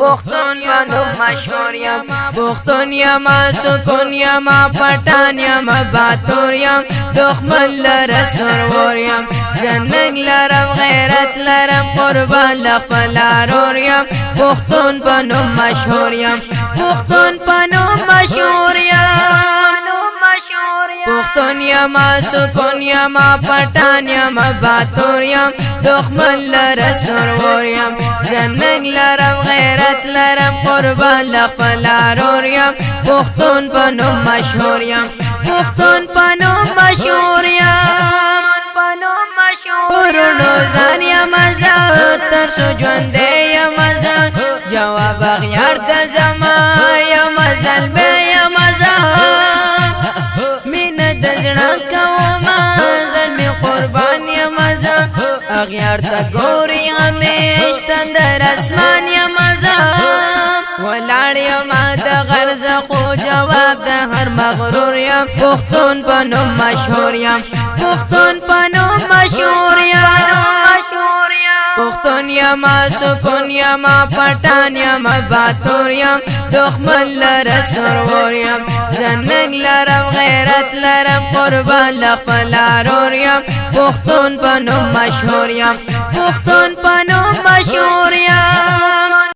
پختون بنو مشهور یم پختون یم سکون یم پټان یم باتور یم دښمن لره سرور یم زنګ لرم غیرت لرم قربان لخپل ارور یم پختون بنو مشهور یم پختون بنو مشهور یم پختون یم سکون یم پټان یم باتور یم دښمن لره سرور یم زنګ لرم غیرت لرم قربان لخپل ارور یم پختون بنو مشهور یم پختون بنو مشهور یم ورونو ځان یم زه تر څو ژوندی یم زه جواب اغیار د زما یم زلمی یم زه مینه د زړه کومه زلمی قربان یم زه اغیار ته ګورې همیش تندر اسمان یم زه ولاړ یم د غرض خو جواب د هر مغرور یم پختون بنو مشهور یم پختون بنو مشهور یم پختون یم سکون یم پټان یم باتور یم دښمن لره سرور یم زنګ لرم غیرت لرم قربان لخپل ارور یم پختون بنو مشهور یم پختون بنو مشهور یم